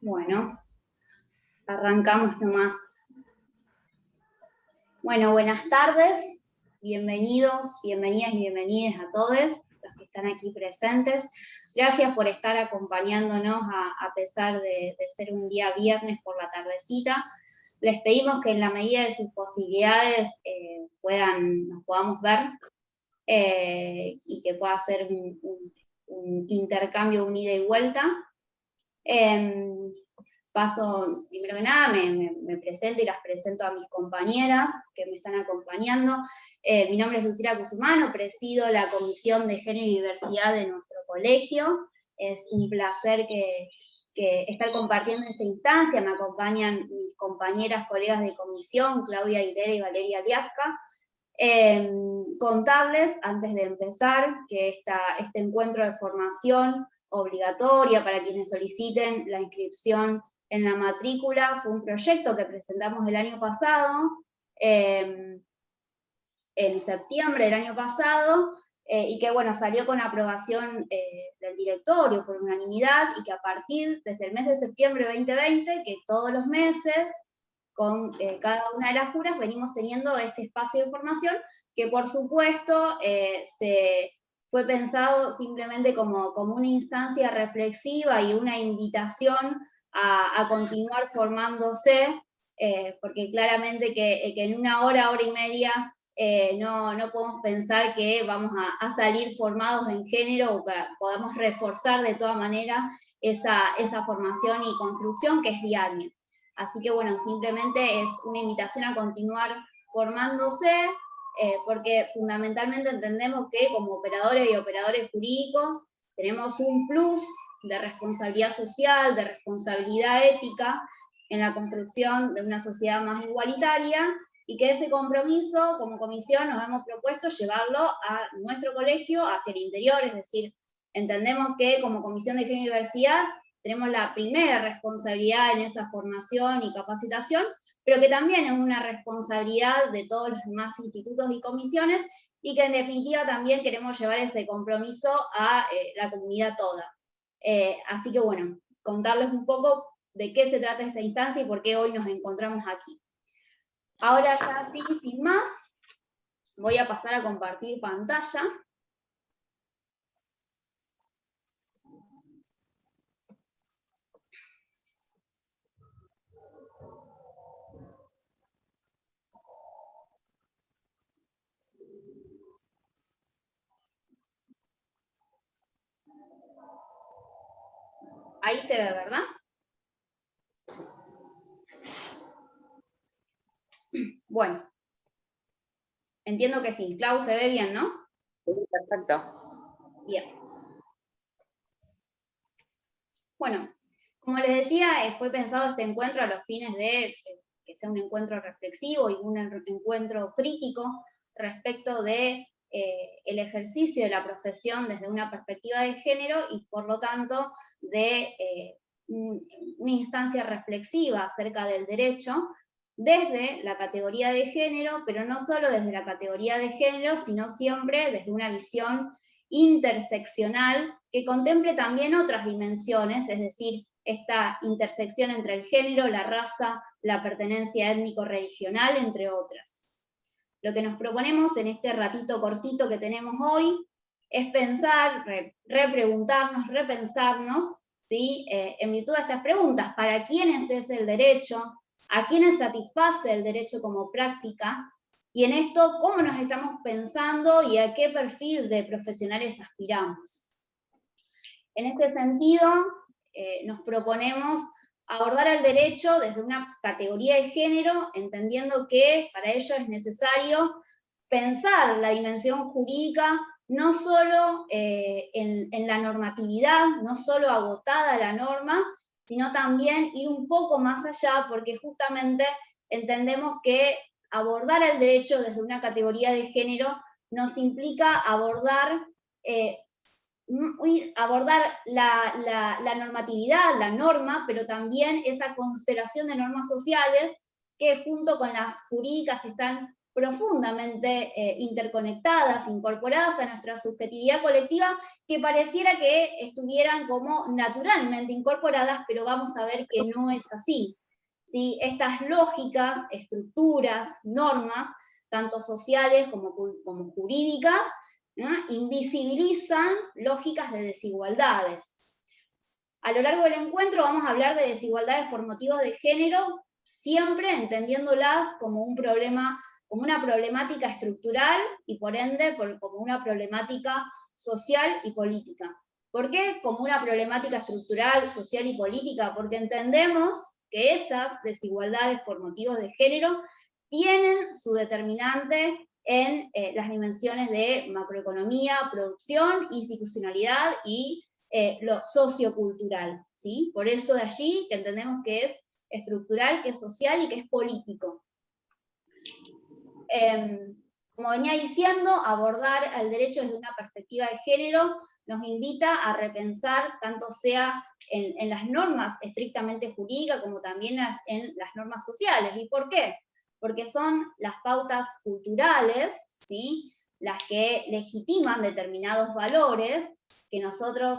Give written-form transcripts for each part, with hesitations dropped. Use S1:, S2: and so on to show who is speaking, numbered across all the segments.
S1: Bueno, arrancamos nomás. Bueno, buenas tardes, bienvenidos, bienvenidas y bienvenidas a todos los que están aquí presentes. Gracias por estar acompañándonos a pesar de ser un día viernes por la tardecita. Les pedimos que en la medida de sus posibilidades nos podamos ver y que pueda ser un intercambio, un ida y vuelta. Paso, primero que nada, me presento y las presento a mis compañeras que me están acompañando. Mi nombre es Lucila Cusumano, presido la Comisión de Género y Diversidad de nuestro colegio. Es un placer que estar compartiendo esta instancia. Me acompañan mis compañeras, colegas de comisión, Claudia Aguilera y Valeria Aliasca. Contarles, antes de empezar, que este encuentro de formación obligatoria para quienes soliciten la inscripción en la matrícula fue un proyecto que presentamos el año pasado, en septiembre del año pasado, y que bueno, salió con aprobación del directorio por unanimidad, y que a partir desde el mes de septiembre de 2020, que todos los meses, con cada una de las juras, venimos teniendo este espacio de formación, que por supuesto se fue pensado simplemente como una instancia reflexiva y una invitación a continuar formándose, porque claramente que en una hora y media no podemos pensar que vamos a salir formados en género o que podamos reforzar de toda manera esa formación y construcción que es diaria. Así que bueno, simplemente es una invitación a continuar formándose, porque fundamentalmente entendemos que como operadores y operadores jurídicos tenemos un plus de responsabilidad social, de responsabilidad ética en la construcción de una sociedad más igualitaria, y que ese compromiso como comisión nos hemos propuesto llevarlo a nuestro colegio hacia el interior, es decir, entendemos que como Comisión de Género y Diversidad tenemos la primera responsabilidad en esa formación y capacitación, pero que también es una responsabilidad de todos los demás institutos y comisiones, y que en definitiva también queremos llevar ese compromiso a la comunidad toda. Así que bueno, contarles un poco de qué se trata esa instancia y por qué hoy nos encontramos aquí. Ahora ya sí, sin más, voy a pasar a compartir pantalla. Ahí se ve, ¿verdad? Bueno, entiendo que sí. Clau, se ve bien, ¿no?
S2: Sí, perfecto.
S1: Bien. Bueno, como les decía, fue pensado este encuentro a los fines de que sea un encuentro reflexivo y un encuentro crítico respecto de el ejercicio de la profesión desde una perspectiva de género, y por lo tanto de una instancia reflexiva acerca del derecho desde la categoría de género, pero no solo desde la categoría de género, sino siempre desde una visión interseccional que contemple también otras dimensiones, es decir, esta intersección entre el género, la raza, la pertenencia étnico-regional, entre otras. Lo que nos proponemos en este ratito cortito que tenemos hoy es pensar, repreguntarnos, repensarnos, ¿sí? En virtud de estas preguntas: ¿para quiénes es el derecho? ¿A quiénes satisface el derecho como práctica? Y en esto, ¿cómo nos estamos pensando y a qué perfil de profesionales aspiramos? En este sentido, nos proponemos abordar el derecho desde una categoría de género, entendiendo que para ello es necesario pensar la dimensión jurídica no solo en la normatividad, no solo agotada a la norma, sino también ir un poco más allá, porque justamente entendemos que abordar el derecho desde una categoría de género nos implica abordar la normatividad, la norma, pero también esa constelación de normas sociales que junto con las jurídicas están profundamente interconectadas, incorporadas a nuestra subjetividad colectiva, que pareciera que estuvieran como naturalmente incorporadas, pero vamos a ver que no es así. ¿Sí? Estas lógicas, estructuras, normas, tanto sociales como jurídicas, ¿no? Invisibilizan lógicas de desigualdades. A lo largo del encuentro vamos a hablar de desigualdades por motivos de género, siempre entendiéndolas como un problema, como una problemática estructural y por ende como una problemática social y política. ¿Por qué como una problemática estructural, social y política? Porque entendemos que esas desigualdades por motivos de género tienen su determinante en las dimensiones de macroeconomía, producción, institucionalidad y lo sociocultural, ¿sí? Por eso de allí que entendemos que es estructural, que es social y que es político. Como venía diciendo, abordar el derecho desde una perspectiva de género nos invita a repensar, tanto sea en las normas estrictamente jurídicas, como también en las normas sociales. ¿Y por qué? Porque son las pautas culturales, ¿sí?, las que legitiman determinados valores que nosotros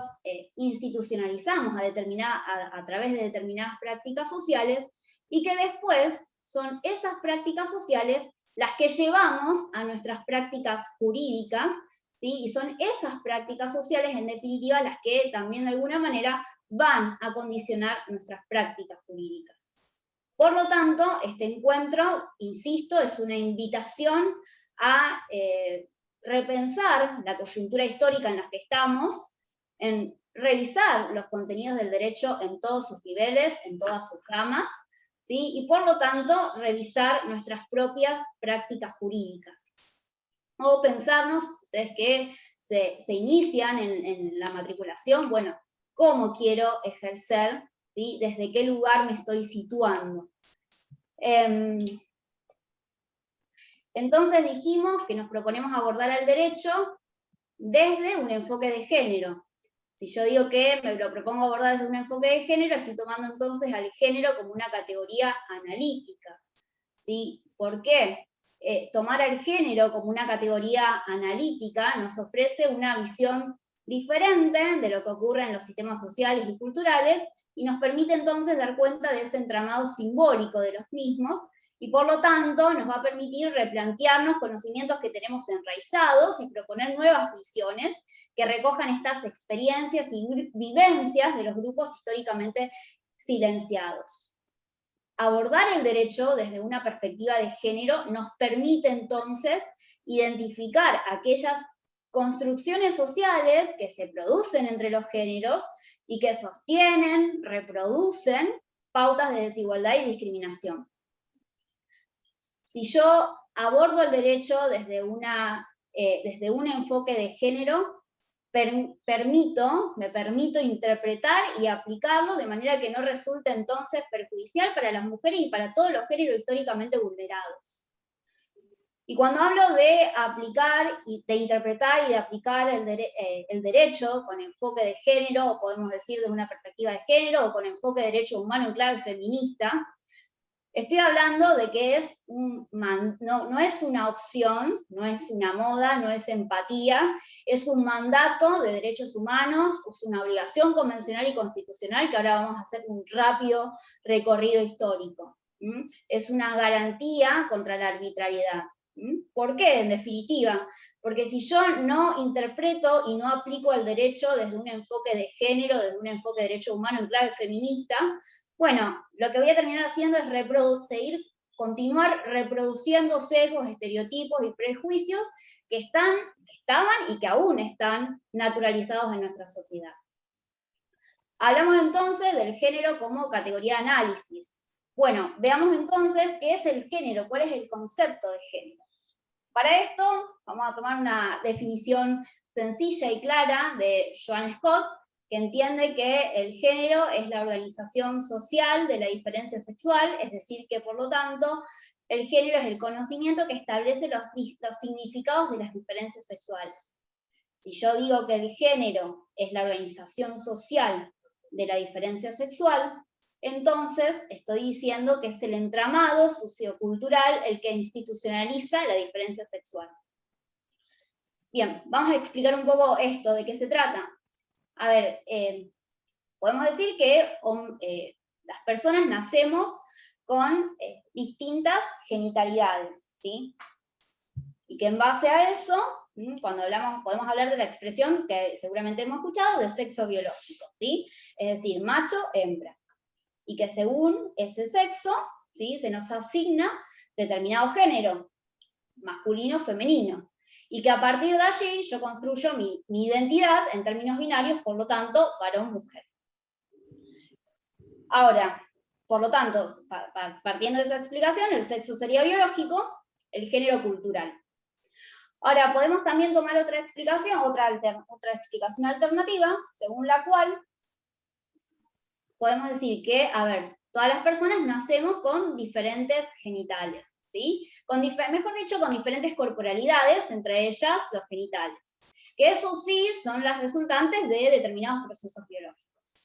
S1: institucionalizamos a través de determinadas prácticas sociales, y que después son esas prácticas sociales las que llevamos a nuestras prácticas jurídicas, ¿sí? Y son esas prácticas sociales, en definitiva, las que también de alguna manera van a condicionar nuestras prácticas jurídicas. Por lo tanto, este encuentro, insisto, es una invitación a repensar la coyuntura histórica en la que estamos, en revisar los contenidos del derecho en todos sus niveles, en todas sus ramas, ¿sí? Y por lo tanto, revisar nuestras propias prácticas jurídicas. O pensarnos, ustedes que se inician en la matriculación, bueno, ¿cómo quiero ejercer? ¿Sí? ¿Desde qué lugar me estoy situando? Entonces dijimos que nos proponemos abordar al derecho desde un enfoque de género. Si yo digo que me lo propongo abordar desde un enfoque de género, estoy tomando entonces al género como una categoría analítica, ¿sí? ¿Por qué? Tomar al género como una categoría analítica nos ofrece una visión diferente de lo que ocurre en los sistemas sociales y culturales, y nos permite entonces dar cuenta de ese entramado simbólico de los mismos, y por lo tanto nos va a permitir replantearnos conocimientos que tenemos enraizados y proponer nuevas visiones que recojan estas experiencias y vivencias de los grupos históricamente silenciados. Abordar el derecho desde una perspectiva de género nos permite entonces identificar aquellas construcciones sociales que se producen entre los géneros y que sostienen, reproducen pautas de desigualdad y discriminación. Si yo abordo el derecho desde un enfoque de género, me permito interpretar y aplicarlo de manera que no resulte entonces perjudicial para las mujeres y para todos los géneros históricamente vulnerados. Y cuando hablo de aplicar, y de interpretar y de aplicar el derecho con enfoque de género, o podemos decir de una perspectiva de género, o con enfoque de derecho humano en clave feminista, estoy hablando de que no es una opción, no es una moda, no es empatía, es un mandato de derechos humanos, es una obligación convencional y constitucional, que ahora vamos a hacer un rápido recorrido histórico. Es una garantía contra la arbitrariedad. ¿Por qué? En definitiva, porque si yo no interpreto y no aplico el derecho desde un enfoque de género, desde un enfoque de derecho humano en clave feminista, bueno, lo que voy a terminar haciendo es continuar reproduciendo sesgos, estereotipos y prejuicios que estaban y que aún están naturalizados en nuestra sociedad. Hablamos entonces del género como categoría de análisis. Bueno, veamos entonces qué es el género, cuál es el concepto de género. Para esto vamos a tomar una definición sencilla y clara de Joan Scott, que entiende que el género es la organización social de la diferencia sexual, es decir, que por lo tanto el género es el conocimiento que establece los significados de las diferencias sexuales. Si yo digo que el género es la organización social de la diferencia sexual, entonces estoy diciendo que es el entramado sociocultural el que institucionaliza la diferencia sexual. Bien, vamos a explicar un poco esto, de qué se trata. A ver, podemos decir que las personas nacemos con distintas genitalidades, ¿sí? Y que en base a eso, cuando hablamos, podemos hablar de la expresión que seguramente hemos escuchado, de sexo biológico, ¿sí? Es decir, macho, hembra. Y que según ese sexo, ¿sí?, se nos asigna determinado género, masculino, femenino. Y que a partir de allí yo construyo mi identidad en términos binarios, por lo tanto, varón-mujer. Ahora, por lo tanto, partiendo de esa explicación, el sexo sería biológico, el género cultural. Ahora, podemos también tomar otra explicación, otra explicación alternativa, según la cual podemos decir que, a ver, todas las personas nacemos con diferentes genitales, ¿sí? Mejor dicho, con diferentes corporalidades, entre ellas los genitales. Que eso sí son las resultantes de determinados procesos biológicos.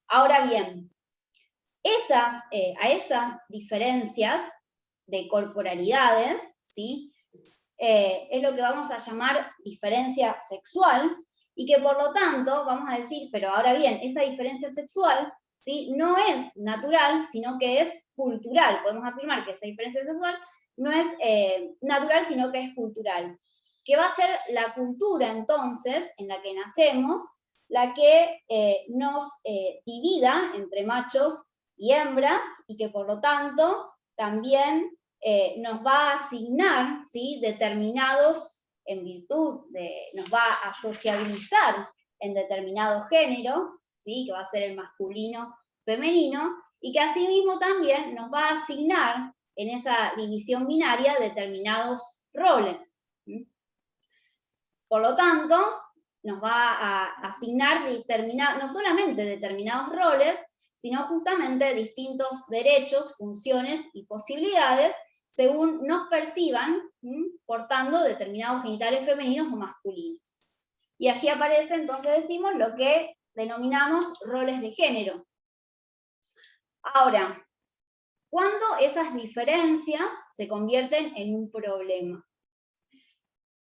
S1: Ahora bien, a esas diferencias de corporalidades, ¿sí?, es lo que vamos a llamar diferencia sexual, y que por lo tanto, vamos a decir, pero ahora bien, esa diferencia sexual, ¿sí?, no es natural, sino que es cultural. Podemos afirmar que esa diferencia sexual no es natural, sino que es cultural. Que va a ser la cultura, entonces, en la que nacemos, la que nos divida entre machos y hembras, y que por lo tanto también nos va a asignar, ¿sí?, determinados, en virtud nos va a sociabilizar en determinado género, ¿sí?, que va a ser el masculino, femenino, y que asimismo también nos va a asignar en esa división binaria determinados roles. Por lo tanto, nos va a asignar no solamente determinados roles, sino justamente distintos derechos, funciones y posibilidades según nos perciban portando determinados genitales femeninos o masculinos. Y allí aparece, entonces decimos, lo que denominamos roles de género. Ahora, ¿cuándo esas diferencias se convierten en un problema?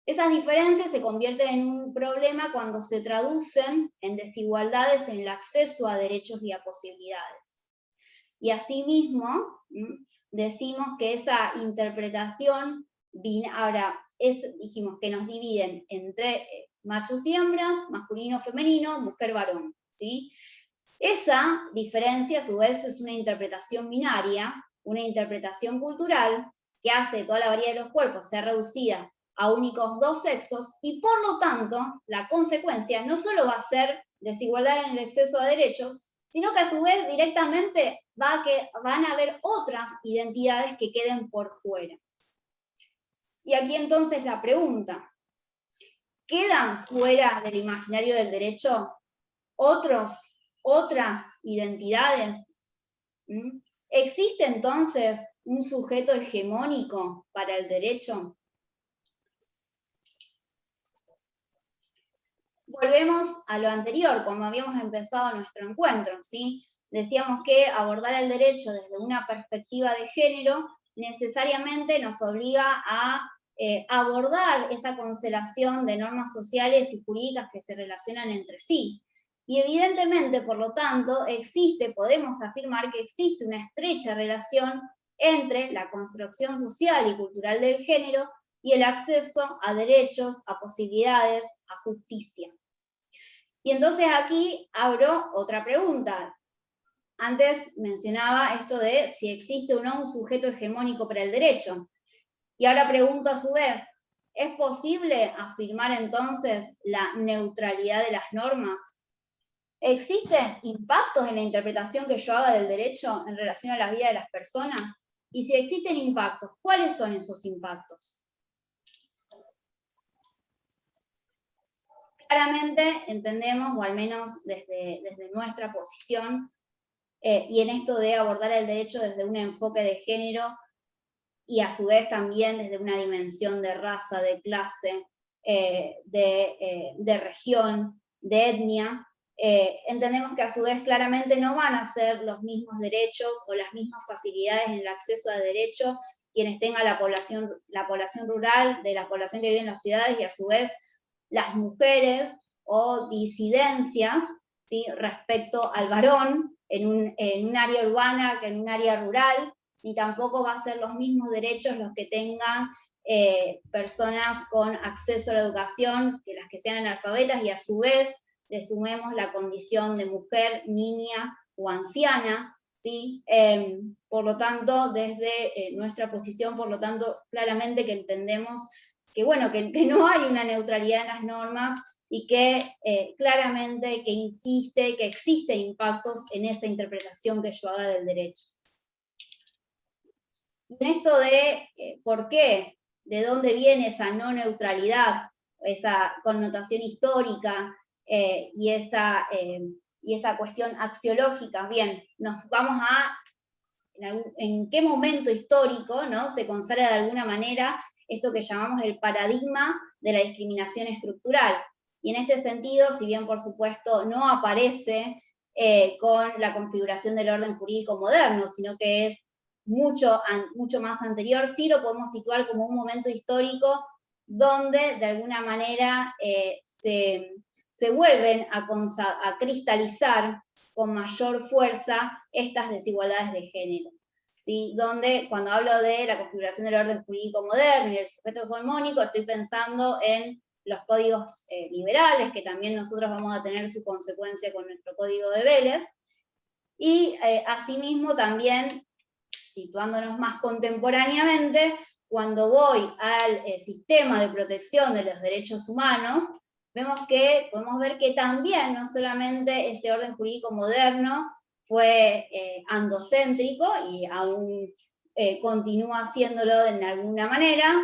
S1: Esas diferencias se convierten en un problema cuando se traducen en desigualdades en el acceso a derechos y a posibilidades. Y asimismo, decimos que esa interpretación, dijimos que nos dividen entre machos y hembras, masculino, femenino, mujer, varón, ¿sí? Esa diferencia, a su vez, es una interpretación binaria, una interpretación cultural, que hace toda la variedad de los cuerpos ser reducida a únicos dos sexos, y por lo tanto, la consecuencia no solo va a ser desigualdad en el acceso a derechos, sino que a su vez directamente van a haber otras identidades que queden por fuera. Y aquí entonces la pregunta, ¿quedan fuera del imaginario del derecho otras identidades? ¿Existe entonces un sujeto hegemónico para el derecho? Volvemos a lo anterior, como habíamos empezado nuestro encuentro, ¿sí? Decíamos que abordar el derecho desde una perspectiva de género necesariamente nos obliga a abordar esa constelación de normas sociales y jurídicas que se relacionan entre sí. Y evidentemente, por lo tanto, podemos afirmar que existe una estrecha relación entre la construcción social y cultural del género y el acceso a derechos, a posibilidades, a justicia. Y entonces aquí abro otra pregunta. Antes mencionaba esto de si existe o no un sujeto hegemónico para el derecho. Y ahora pregunto a su vez, ¿es posible afirmar entonces la neutralidad de las normas? ¿Existen impactos en la interpretación que yo haga del derecho en relación a la vida de las personas? Y si existen impactos, ¿cuáles son esos impactos? Claramente entendemos, o al menos desde nuestra posición, y en esto de abordar el derecho desde un enfoque de género, y a su vez también desde una dimensión de raza, de clase, de región, de etnia, Entendemos que a su vez claramente no van a ser los mismos derechos o las mismas facilidades en el acceso a derecho quienes tengan la población rural de la población que vive en las ciudades, y a su vez las mujeres o disidencias, ¿sí?, respecto al varón en un área urbana que en un área rural, ni tampoco va a ser los mismos derechos los que tengan personas con acceso a la educación que las que sean analfabetas, y a su vez le sumemos la condición de mujer, niña o anciana, ¿sí? Por lo tanto, desde nuestra posición, por lo tanto, claramente que entendemos que, bueno, que no hay una neutralidad en las normas, y que claramente que insiste, que existen impactos en esa interpretación que yo haga del derecho. Y en esto de por qué, de dónde viene esa no neutralidad, esa connotación histórica y esa cuestión axiológica, bien, nos vamos a, en qué momento histórico, ¿no?, se consagra de alguna manera esto que llamamos el paradigma de la discriminación estructural. Y en este sentido, si bien por supuesto no aparece con la configuración del orden jurídico moderno, sino que es mucho más anterior, sí lo podemos situar como un momento histórico donde de alguna manera se vuelven a cristalizar con mayor fuerza estas desigualdades de género, ¿sí? Donde cuando hablo de la configuración del orden jurídico moderno y del sujeto hegemónico, estoy pensando en los códigos liberales, que también nosotros vamos a tener su consecuencia con nuestro código de Vélez, y asimismo también, situándonos más contemporáneamente, cuando voy al sistema de protección de los derechos humanos, podemos ver que también no solamente ese orden jurídico moderno fue androcéntrico, y aún continúa haciéndolo de alguna manera,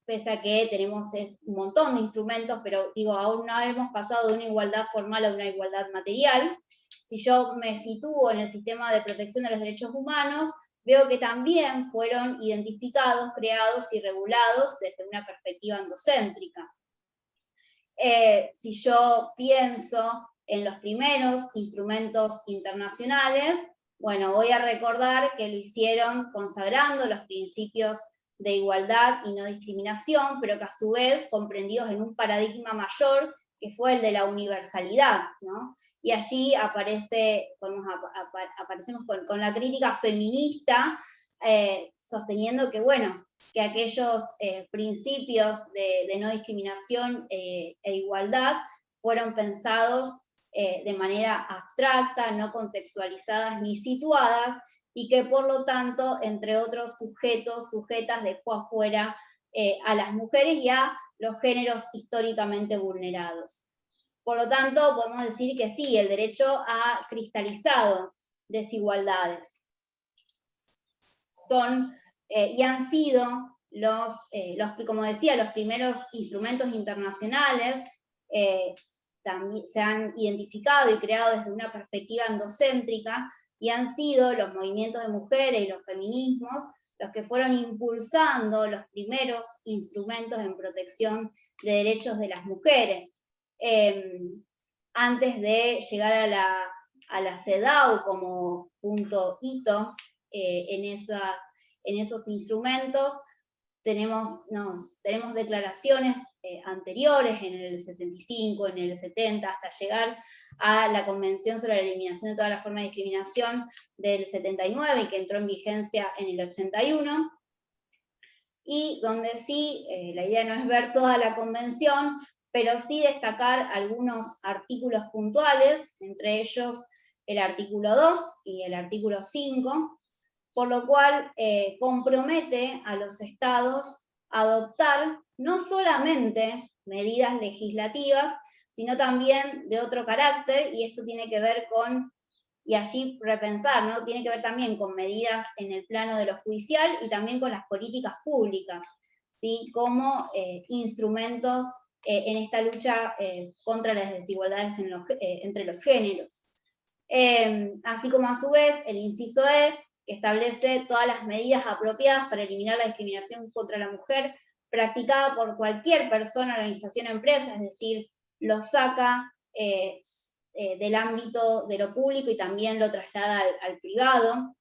S1: pese a que tenemos un montón de instrumentos, pero digo, aún no hemos pasado de una igualdad formal a una igualdad material. Si yo me sitúo en el sistema de protección de los derechos humanos, veo que también fueron identificados, creados y regulados desde una perspectiva androcéntrica. Si yo pienso en los primeros instrumentos internacionales, bueno, voy a recordar que lo hicieron consagrando los principios de igualdad y no discriminación, pero que a su vez comprendidos en un paradigma mayor, que fue el de la universalidad, ¿no? Y allí aparecemos con la crítica feminista, sosteniendo que, bueno, que aquellos principios de no discriminación e igualdad fueron pensados de manera abstracta, no contextualizadas ni situadas, y que por lo tanto, entre otros sujetos, sujetas, dejó afuera a las mujeres y a los géneros históricamente vulnerados. Por lo tanto, podemos decir que sí, el derecho ha cristalizado desigualdades. Y han sido como decía, los primeros instrumentos internacionales, también se han identificado y creado desde una perspectiva androcéntrica, y han sido los movimientos de mujeres y los feminismos los que fueron impulsando los primeros instrumentos en protección de derechos de las mujeres. Antes de llegar a la CEDAW como punto hito en esos instrumentos, tenemos declaraciones anteriores en el 65, en el 70, hasta llegar a la Convención sobre la Eliminación de toda la forma de discriminación del 79, y que entró en vigencia en el 81, y donde sí, la idea no es ver toda la convención, pero sí destacar algunos artículos puntuales, entre ellos el artículo 2 y el artículo 5, por lo cual compromete a los estados a adoptar no solamente medidas legislativas, sino también de otro carácter, y esto tiene que ver con, y allí repensar, ¿no?, tiene que ver también con medidas en el plano de lo judicial y también con las políticas públicas, ¿sí?, como instrumentos en esta lucha contra las desigualdades entre los géneros. Así como a su vez el inciso E, que establece todas las medidas apropiadas para eliminar la discriminación contra la mujer practicada por cualquier persona, organización o empresa, es decir, lo saca del ámbito de lo público y también lo traslada al privado.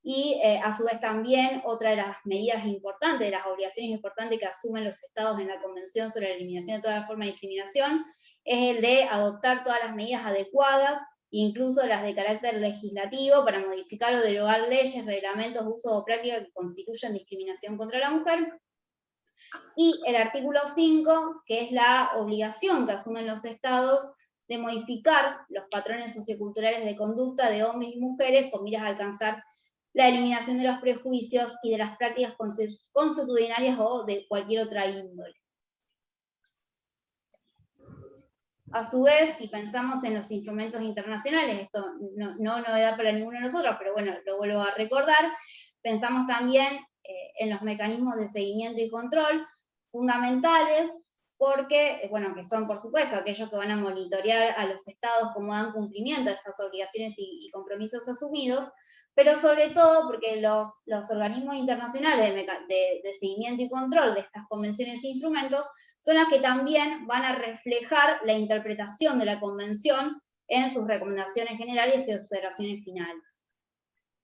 S1: Y a su vez también otra de las medidas importantes, de las obligaciones importantes que asumen los estados en la Convención sobre la Eliminación de toda forma de discriminación, es el de adoptar todas las medidas adecuadas, incluso las de carácter legislativo, para modificar o derogar leyes, reglamentos, usos o prácticas que constituyen discriminación contra la mujer. Y el artículo 5, que es la obligación que asumen los estados de modificar los patrones socioculturales de conducta de hombres y mujeres con miras a alcanzar la eliminación de los prejuicios y de las prácticas consuetudinarias o de cualquier otra índole. A su vez, si pensamos en los instrumentos internacionales, esto no novedad para ninguno de nosotros, pero bueno, lo vuelvo a recordar, pensamos también en los mecanismos de seguimiento y control fundamentales, porque, bueno, que son por supuesto aquellos que van a monitorear a los estados cómo dan cumplimiento a esas obligaciones y compromisos asumidos, pero sobre todo porque los organismos internacionales de seguimiento y control de estas convenciones e instrumentos son las que también van a reflejar la interpretación de la convención en sus recomendaciones generales y observaciones finales.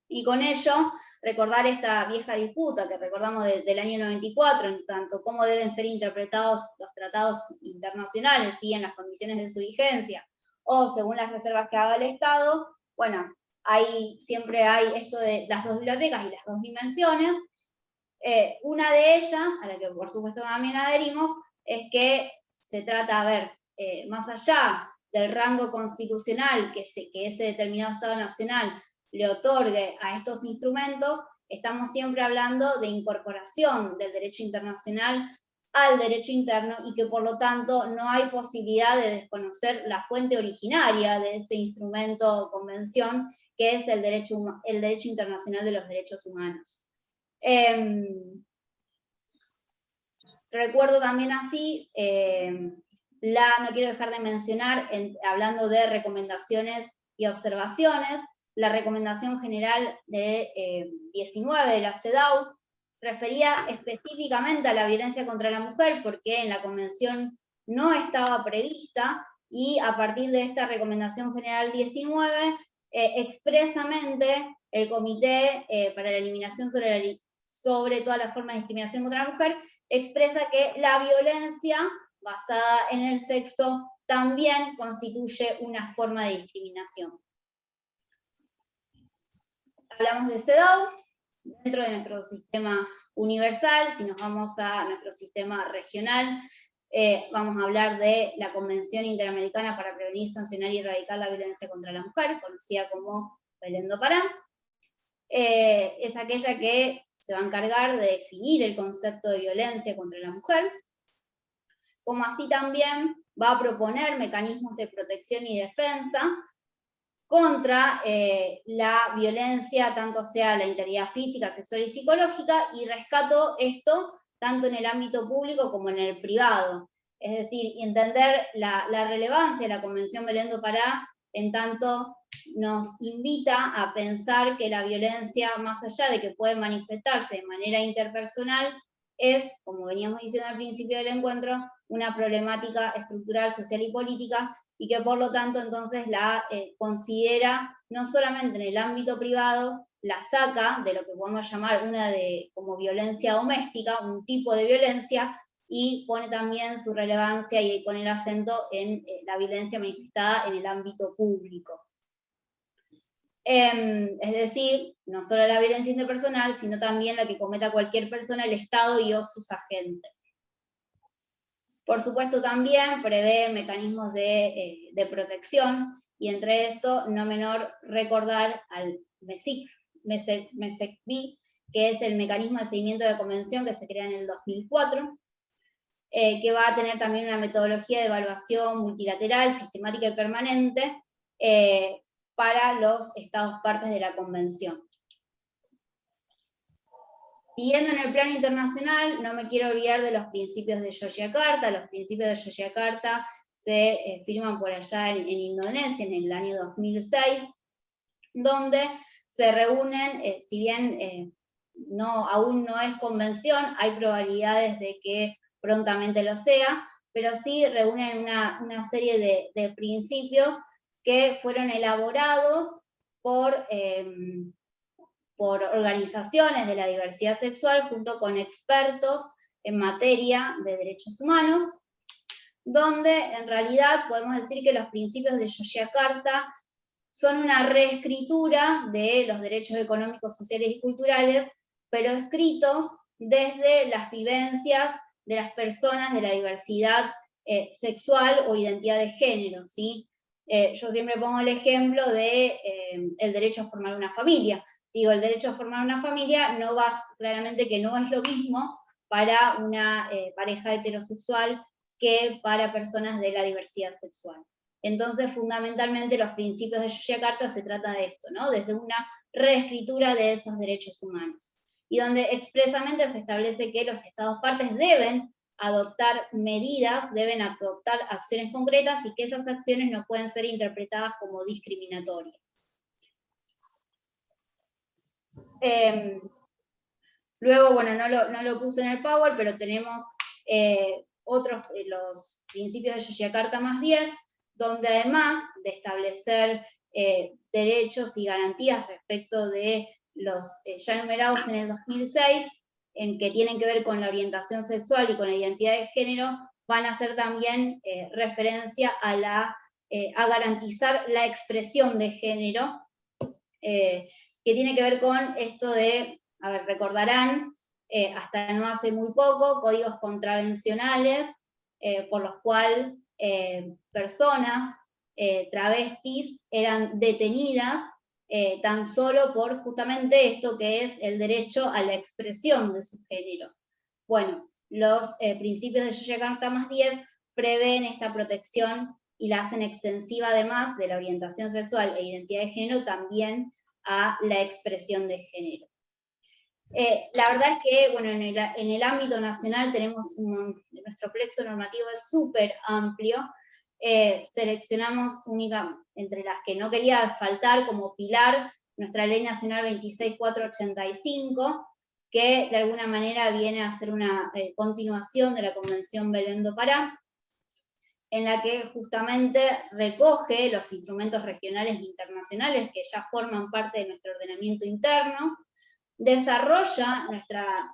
S1: Y con ello, recordar esta vieja disputa que recordamos del año 94, en tanto cómo deben ser interpretados los tratados internacionales, ¿sí?, en las condiciones de su vigencia, o según las reservas que haga el Estado. Bueno, siempre hay esto de las dos bibliotecas y las dos dimensiones. Una de ellas, a la que por supuesto también adherimos, es que se trata, más allá del rango constitucional que ese determinado Estado nacional le otorgue a estos instrumentos, estamos siempre hablando de incorporación del derecho internacional al derecho interno, y que por lo tanto no hay posibilidad de desconocer la fuente originaria de ese instrumento o convención, que es el derecho internacional de los derechos humanos. Recuerdo también así, no quiero dejar de mencionar, hablando de recomendaciones y observaciones, la recomendación general de 19 de la CEDAW, refería específicamente a la violencia contra la mujer, porque en la convención no estaba prevista, y a partir de esta recomendación general 19, expresamente el Comité para la Eliminación sobre toda la forma de discriminación contra la mujer expresa que la violencia basada en el sexo también constituye una forma de discriminación. Hablamos de CEDAW dentro de nuestro sistema universal. Si nos vamos a nuestro sistema regional, vamos a hablar de la Convención Interamericana para Prevenir, Sancionar y Erradicar la Violencia contra la Mujer, conocida como Belén do Pará. Es aquella que se va a encargar de definir el concepto de violencia contra la mujer, como así también va a proponer mecanismos de protección y defensa contra la violencia, tanto sea la integridad física, sexual y psicológica, y rescato esto tanto en el ámbito público como en el privado. Es decir, entender la relevancia de la Convención Belén do Pará, en tanto nos invita a pensar que la violencia, más allá de que puede manifestarse de manera interpersonal, es, como veníamos diciendo al principio del encuentro, una problemática estructural, social y política, y que por lo tanto entonces la considera no solamente en el ámbito privado, la saca de lo que podemos llamar como violencia doméstica, un tipo de violencia, y pone también su relevancia y pone el acento en la violencia manifestada en el ámbito público. Es decir, no solo la violencia interpersonal, sino también la que cometa cualquier persona, el Estado y o sus agentes. Por supuesto también prevé mecanismos de protección, y entre esto, no menor recordar al MESECBI, que es el mecanismo de seguimiento de la convención que se crea en el 2004, que va a tener también una metodología de evaluación multilateral, sistemática y permanente, para los estados partes de la convención. Siguiendo en el plano internacional, no me quiero olvidar de los principios de Yogyakarta. Los principios de Yogyakarta se firman por allá en Indonesia en el año 2006, donde se reúnen, si bien aún no es convención, hay probabilidades de que prontamente lo sea, pero sí reúnen una serie de principios que fueron elaborados por organizaciones de la diversidad sexual junto con expertos en materia de derechos humanos, donde en realidad podemos decir que los principios de Yogyakarta son una reescritura de los derechos económicos, sociales y culturales, pero escritos desde las vivencias de las personas de la diversidad sexual o identidad de género, ¿sí? Yo siempre pongo el ejemplo de el derecho a formar una familia. Digo, el derecho a formar una familia no va, claramente que no es lo mismo para una pareja heterosexual que para personas de la diversidad sexual. Entonces, fundamentalmente, los principios de Yogyakarta se trata de esto, ¿no? Desde una reescritura de esos derechos humanos, y donde expresamente se establece que los Estados partes deben adoptar medidas, deben adoptar acciones concretas, y que esas acciones no pueden ser interpretadas como discriminatorias. Luego, bueno, no lo puse en el Power, pero tenemos otros, los principios de Yogyakarta más 10, donde además de establecer derechos y garantías respecto de los ya enumerados en el 2006, en que tienen que ver con la orientación sexual y con la identidad de género, van a hacer también referencia a garantizar la expresión de género, que tiene que ver con esto de, a ver, recordarán, hasta no hace muy poco, códigos contravencionales por los cuales personas travestis eran detenidas tan solo por justamente esto que es el derecho a la expresión de su género. Bueno, los principios de Yogyakarta más 10 prevén esta protección y la hacen extensiva, además de la orientación sexual e identidad de género, también a la expresión de género. La verdad es que, bueno, en el ámbito nacional tenemos nuestro plexo normativo es súper amplio. Seleccionamos entre las que no quería faltar como pilar nuestra Ley Nacional 26485, que de alguna manera viene a ser una continuación de la Convención Belén do Pará, en la que justamente recoge los instrumentos regionales e internacionales que ya forman parte de nuestro ordenamiento interno. Desarrolla,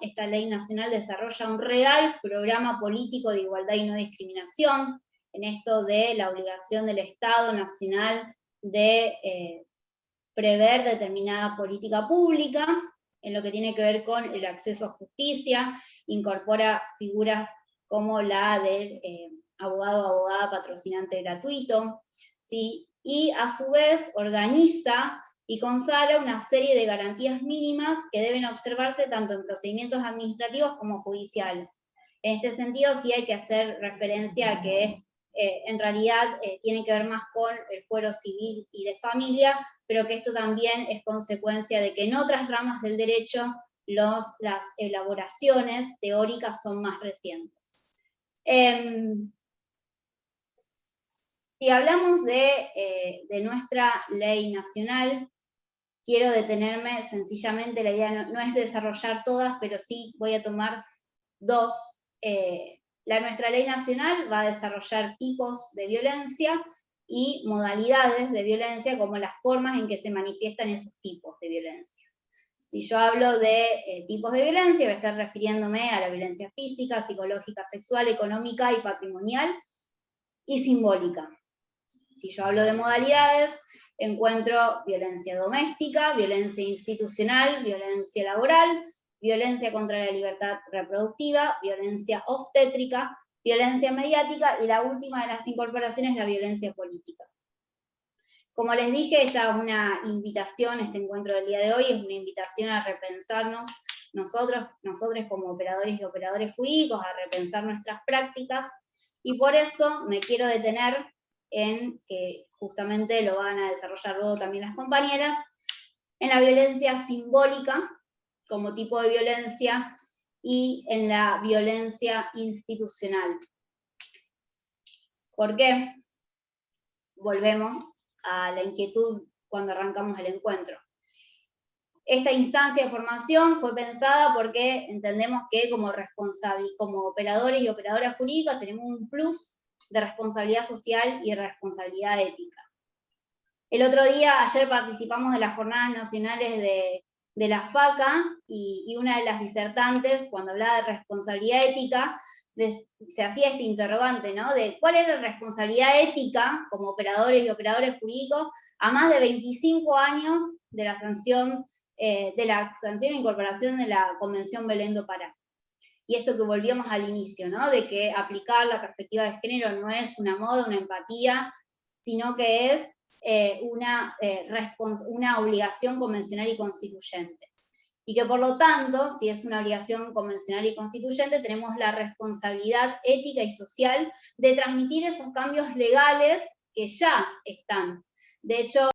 S1: esta ley nacional desarrolla un real programa político de igualdad y no discriminación, en esto de la obligación del Estado Nacional de prever determinada política pública, en lo que tiene que ver con el acceso a justicia, incorpora figuras como la del abogado o abogada patrocinante gratuito, ¿sí? Y a su vez organiza y consagra una serie de garantías mínimas que deben observarse tanto en procedimientos administrativos como judiciales. En este sentido, sí hay que hacer referencia a que en realidad tiene que ver más con el fuero civil y de familia, pero que esto también es consecuencia de que en otras ramas del derecho las elaboraciones teóricas son más recientes. Si hablamos de nuestra ley nacional, quiero detenerme sencillamente, la idea no es desarrollar todas, pero sí voy a tomar dos. Nuestra ley nacional va a desarrollar tipos de violencia y modalidades de violencia como las formas en que se manifiestan esos tipos de violencia. Si yo hablo de tipos de violencia, voy a estar refiriéndome a la violencia física, psicológica, sexual, económica y patrimonial y simbólica. Si yo hablo de modalidades, encuentro violencia doméstica, violencia institucional, violencia laboral, violencia contra la libertad reproductiva, violencia obstétrica, violencia mediática, y la última de las incorporaciones, la violencia política. Como les dije, esta es una invitación, este encuentro del día de hoy es una invitación a repensarnos nosotros como operadores y operadores jurídicos, a repensar nuestras prácticas, y por eso me quiero detener en, que justamente lo van a desarrollar luego también las compañeras, en la violencia simbólica como tipo de violencia y en la violencia institucional. ¿Por qué? Volvemos a la inquietud cuando arrancamos el encuentro. Esta instancia de formación fue pensada porque entendemos que como operadores y operadoras jurídicas tenemos un plus de responsabilidad social y de responsabilidad ética. El otro día, ayer participamos de las Jornadas Nacionales de la FACA y una de las disertantes, cuando hablaba de responsabilidad ética, se hacía este interrogante, ¿no? De cuál era la responsabilidad ética como operadores y operadores jurídicos a más de 25 años de la sanción e incorporación de la Convención Belén do Pará. Y esto que volvíamos al inicio, ¿no? De que aplicar la perspectiva de género no es una moda, una empatía, sino que es una obligación convencional y constituyente. Y que por lo tanto, si es una obligación convencional y constituyente, tenemos la responsabilidad ética y social de transmitir esos cambios legales que ya están. De hecho,